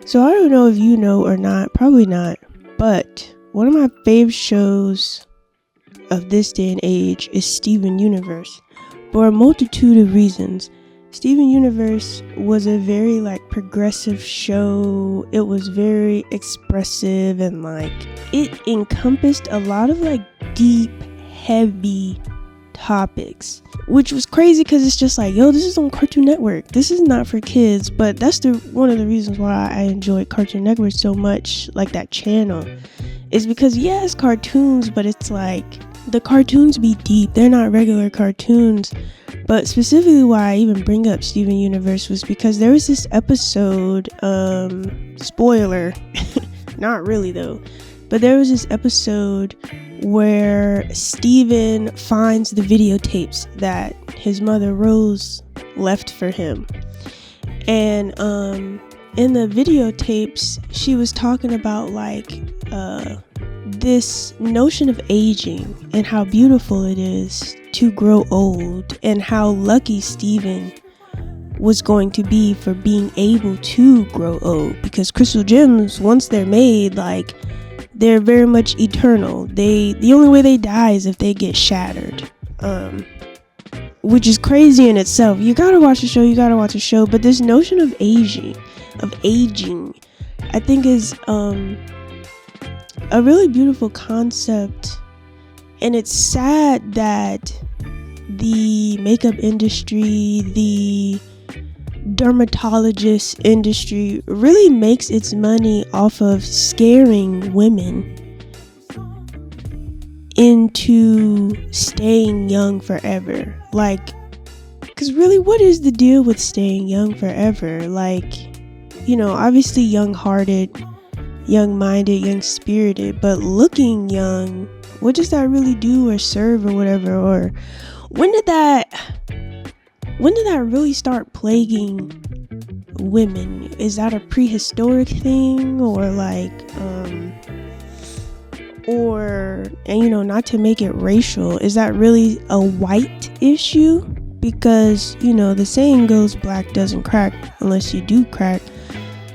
So I don't know if you know or not, probably not, but one of my favorite shows of this day and age is Steven Universe, for a multitude of reasons. Steven Universe was a very progressive show. It was very expressive and it encompassed a lot of deep, heavy topics, which was crazy because it's just this is on Cartoon Network. This is not for kids, but that's one of the reasons why I enjoy Cartoon Network so much, that channel, is because it's cartoons, but it's the cartoons be deep. They're not regular cartoons. But specifically why I even bring up Steven Universe was because there was this episode, spoiler, not really though, but there was this episode where Steven finds the videotapes that his mother Rose left for him. And in the videotapes, she was talking about this notion of aging and how beautiful it is to grow old, and how lucky Steven was going to be for being able to grow old, because crystal gems, once they're made, they're very much eternal. The only way they die is if they get shattered, which is crazy in itself. You gotta watch the show. But this notion of aging, I think is a really beautiful concept. And it's sad that the makeup industry, the dermatologist industry really makes its money off of scaring women into staying young forever. Because really, what is the deal with staying young forever? Obviously young-hearted, young-minded, young-spirited, but looking young, what does that really do or serve or whatever? Or when did that really start plaguing women? Is that a prehistoric thing, or not to make it racial, is that really a white issue? Because the saying goes, black doesn't crack unless you do crack.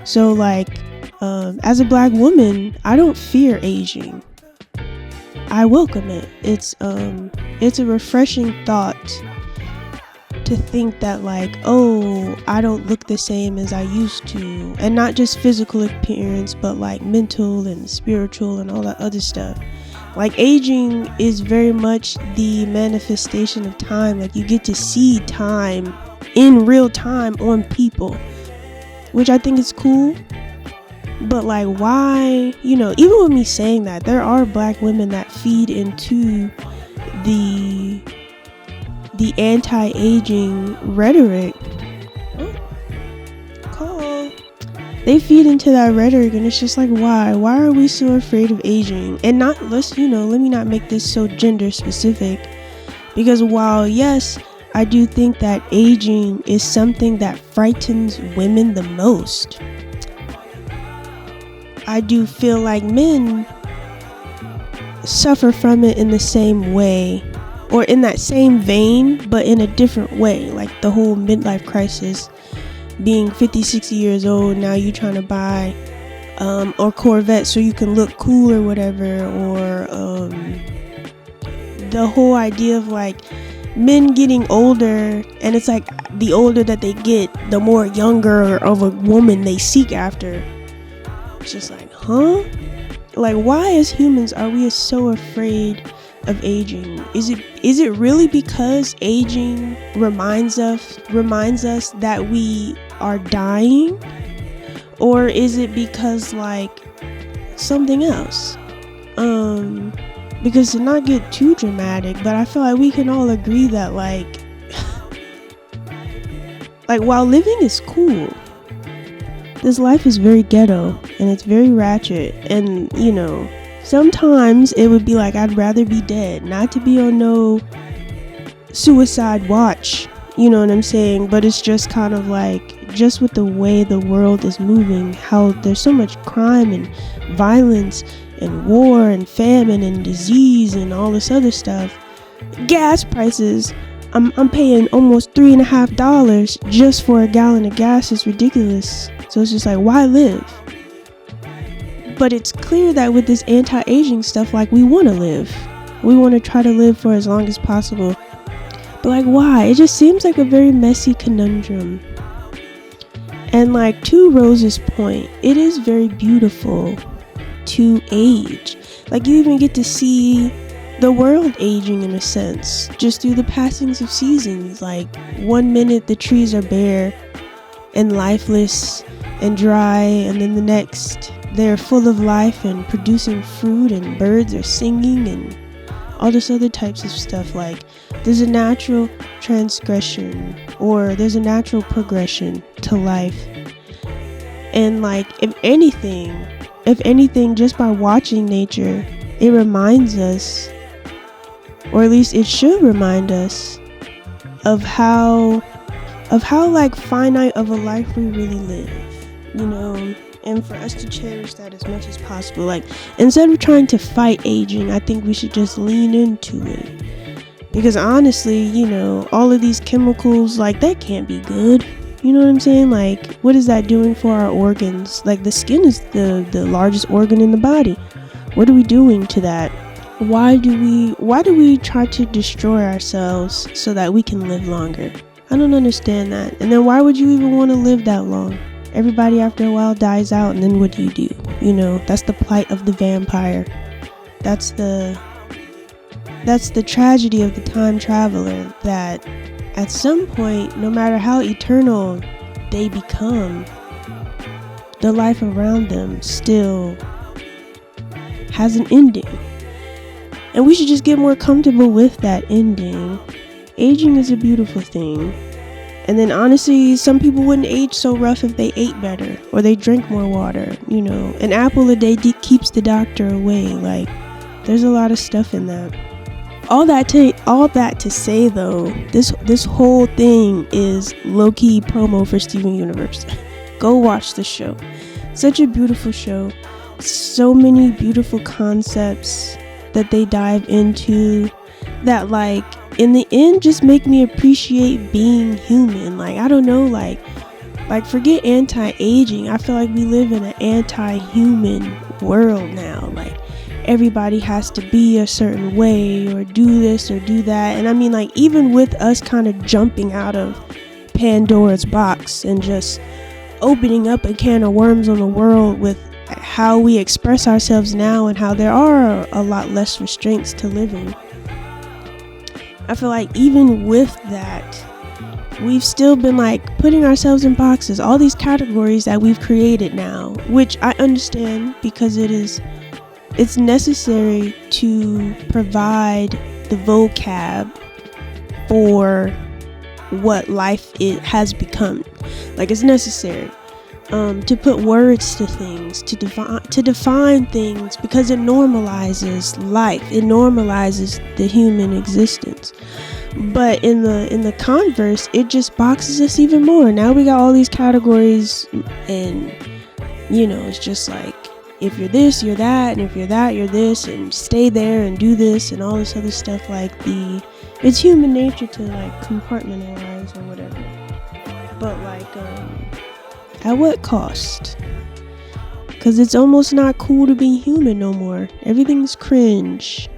So as a black woman, I don't fear aging. I welcome it. It's a refreshing thought to think that I don't look the same as I used to, and not just physical appearance, but mental and spiritual and all that other stuff. Aging is very much the manifestation of time. You get to see time in real time on people, which I think is cool. But why, even with me saying that, there are black women that feed into the anti-aging rhetoric. They feed into that rhetoric, and it's just why are we so afraid of aging? And let me not make this so gender specific, because while yes, I do think that aging is something that frightens women the most, I do feel men suffer from it in the same way, or in that same vein, but in a different way. The whole midlife crisis, being 50, 60 years old, now you trying to buy or Corvette so you can look cool or whatever, or the whole idea of men getting older, and it's the older that they get, the more younger of a woman they seek after. It's just why as humans are we so afraid of aging? Is it really because aging reminds us that we are dying, or is it because something else? Because to not get too dramatic, but I feel we can all agree that while living is cool, this life is very ghetto and it's very ratchet, and sometimes it would be I'd rather be dead, not to be on no suicide watch, you know what I'm saying? But it's just kind of just with the way the world is moving, how there's so much crime and violence and war and famine and disease and all this other stuff. Gas prices, I'm paying almost $3.50 just for a gallon of gas. Is ridiculous. So it's just like, why live? But it's clear that with this anti-aging stuff, like, we want to live. We want to try to live for as long as possible. But like, why? It just seems like a very messy conundrum. And like, to Rose's point, it is very beautiful to age. Like, you even get to see the world aging in a sense, just through the passings of seasons. Like, one minute the trees are bare and lifeless and dry, and then the next they're full of life and producing fruit, and birds are singing, and all this other types of stuff. Like, there's a natural transgression, or there's a natural progression to life. And like, if anything, just by watching nature, it reminds us, or at least it should remind us, of how like finite of a life we really live, you know, and for us to cherish that as much as possible. Like, instead of trying to fight aging, I think we should just lean into it. Because honestly, you know, all of these chemicals, like, that can't be good. You know what I'm saying? Like, what is that doing for our organs? Like, the skin is the largest organ in the body. What are we doing to that? Why do we try to destroy ourselves so that we can live longer? I don't understand that. And then why would you even want to live that long? Everybody after a while dies out, and then what do? You know, that's the plight of the vampire. That's the tragedy of the time traveler, that at some point, no matter how eternal they become, the life around them still has an ending. And we should just get more comfortable with that ending. Aging is a beautiful thing. And then honestly, some people wouldn't age so rough if they ate better or they drank more water. You know, an apple a day keeps the doctor away. Like, there's a lot of stuff in that. All that to say though, this whole thing is low-key promo for Steven Universe. Go watch the show. Such a beautiful show. So many beautiful concepts that they dive into that, like, in the end, just make me appreciate being human. Like, I don't know, like forget anti-aging. I feel like we live in an anti-human world now. Like, everybody has to be a certain way or do this or do that. And I mean, like, even with us kind of jumping out of Pandora's box and just opening up a can of worms on the world with how we express ourselves now, and how there are a lot less restraints to living, I feel like even with that, we've still been like putting ourselves in boxes, all these categories that we've created now, which I understand because it's necessary to provide the vocab for what life has become. Like, it's necessary to put words to things, to define things, because it normalizes life, it normalizes the human existence. But in the converse, it just boxes us even more. Now we got all these categories, and you know, it's just like, if you're this, you're that, and if you're that, you're this, and stay there and do this and all this other stuff. Like, it's human nature to like compartmentalize or whatever. But like, at what cost? Because it's almost not cool to be human no more. Everything's cringe.